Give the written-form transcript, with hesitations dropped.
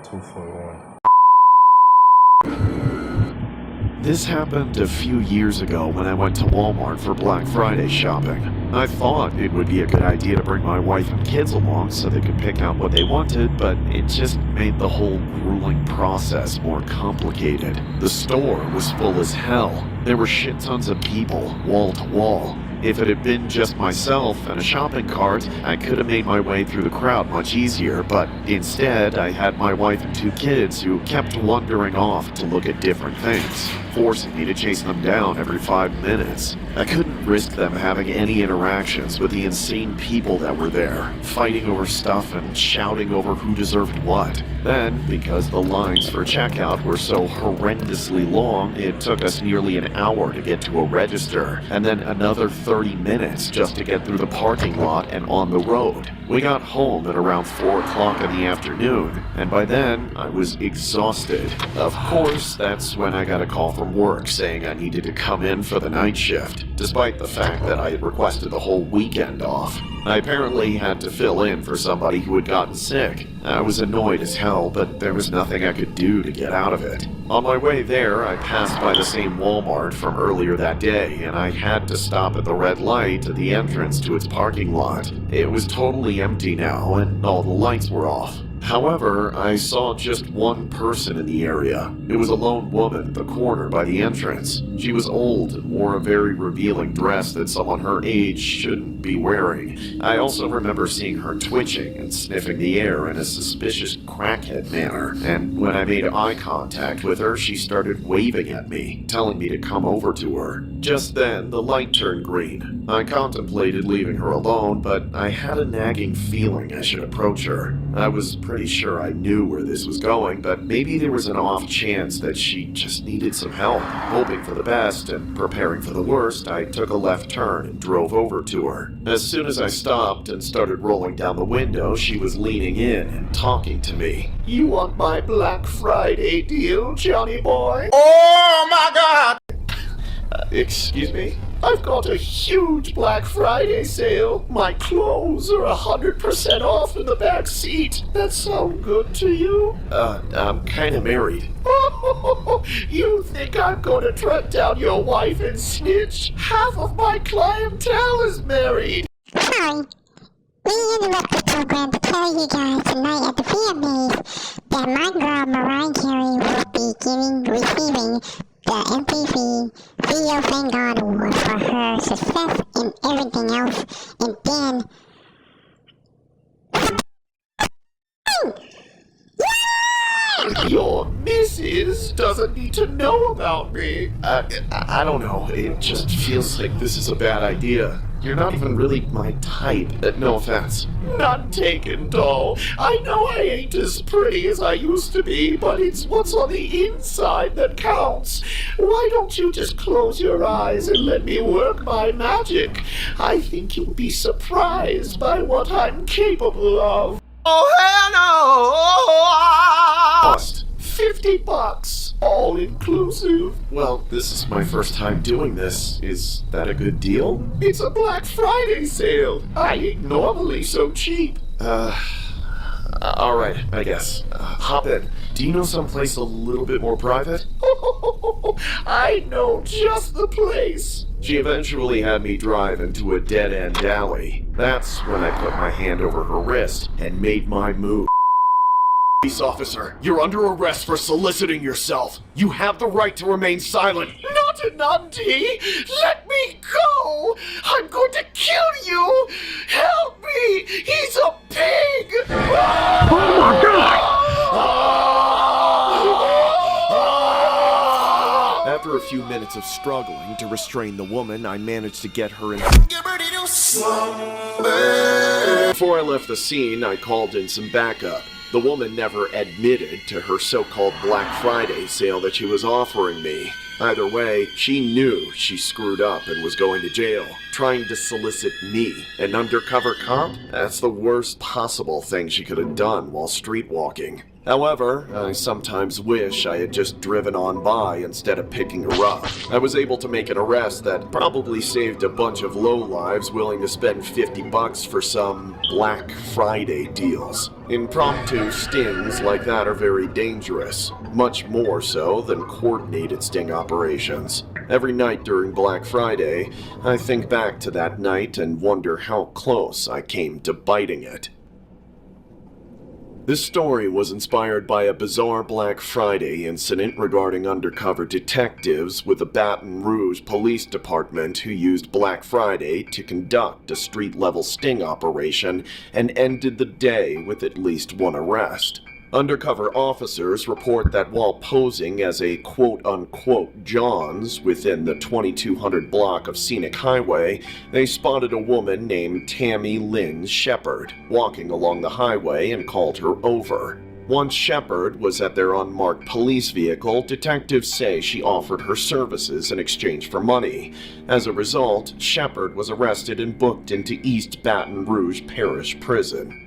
2 for 1. This happened a few years ago when I went to Walmart for Black Friday shopping. I thought it would be a good idea to bring my wife and kids along so they could pick out what they wanted, but it just made the whole grueling process more complicated. The store was full as hell. There were shit tons of people, wall to wall. If it had been just myself and a shopping cart, I could have made my way through the crowd much easier, but instead I had my wife and 2 kids who kept wandering off to look at different things, forcing me to chase them down every 5 minutes. I couldn't risk them having any interactions with the insane people that were there, fighting over stuff and shouting over who deserved what. Then, because the lines for checkout were so horrendously long, it took us nearly an hour to get to a register, and then another 30 minutes just to get through the parking lot and on the road. We got home at around 4 o'clock in the afternoon, and by then, I was exhausted. Of course, that's when I got a call from work saying I needed to come in for the night shift, despite the fact that I had requested the whole weekend off. I apparently had to fill in for somebody who had gotten sick. I was annoyed as hell, but there was nothing I could do to get out of it. On my way there, I passed by the same Walmart from earlier that day, and I had to stop at the red light at the entrance to its parking lot. It was totally empty now, and all the lights were off. However, I saw just one person in the area. It was a lone woman at the corner by the entrance. She was old and wore a very revealing dress that someone her age shouldn't be wearing. I also remember seeing her twitching and sniffing the air in a suspicious crackhead manner, and when I made eye contact with her, she started waving at me, telling me to come over to her. Just then, the light turned green. I contemplated leaving her alone, but I had a nagging feeling I should approach her. I was pretty sure I knew where this was going, but maybe there was an off chance that she just needed some help. Hoping for the best and preparing for the worst, I took a left turn and drove over to her. As soon as I stopped and started rolling down the window, she was leaning in and talking to me. "You want my Black Friday deal, Johnny boy?" Oh my God! Excuse me? "I've got a huge Black Friday sale. My clothes are 100% off in the back seat. That sound good to you?" I'm kinda married." "You think I'm gonna track down your wife and snitch? Half of my clientele is married." Sorry, we interrupt the program to tell you guys tonight at the VMAs that my girl Mariah Carey will be receiving the MTV Video Vanguard Award for her success and everything else, and then... Your missus doesn't need to know about me. I don't know. It just feels like this is a bad idea. You're not even really my type. No offense. None taken, doll. I know I ain't as pretty as I used to be, but it's what's on the inside that counts. Why don't you just close your eyes and let me work my magic? I think you'll be surprised by what I'm capable of. Oh hell no! Cost $50, all inclusive. Well, this is my first time doing this. Is that a good deal? It's a Black Friday sale. I ain't normally so cheap. Alright, I guess. Hop in. Do you know someplace a little bit more private? I know just the place. She eventually had me drive into a dead-end alley. That's when I put my hand over her wrist and made my move. "Police officer, you're under arrest for soliciting yourself. You have the right to remain silent." "Not an auntie! Let me go! I'm going to kill you! Help me! He's a pig!" Oh my God! After a few minutes of struggling to restrain the woman, I managed to get her in. Get ready to slumber. Before I left the scene, I called in some backup. The woman never admitted to her so-called Black Friday sale that she was offering me. Either way, she knew she screwed up and was going to jail. Trying to solicit me, an undercover cop? That's the worst possible thing she could have done while street walking. However, I sometimes wish I had just driven on by instead of picking her up. I was able to make an arrest that probably saved a bunch of lowlives willing to spend $50 for some Black Friday deals. Impromptu stings like that are very dangerous, much more so than coordinated sting operations. Every night during Black Friday, I think back to that night and wonder how close I came to biting it. This story was inspired by a bizarre Black Friday incident regarding undercover detectives with the Baton Rouge Police Department who used Black Friday to conduct a street-level sting operation and ended the day with at least one arrest. Undercover officers report that while posing as a quote-unquote Johns within the 2200 block of Scenic Highway, they spotted a woman named Tammy Lynn Shepard walking along the highway and called her over. Once Shepard was at their unmarked police vehicle, detectives say she offered her services in exchange for money. As a result, Shepard was arrested and booked into East Baton Rouge Parish Prison.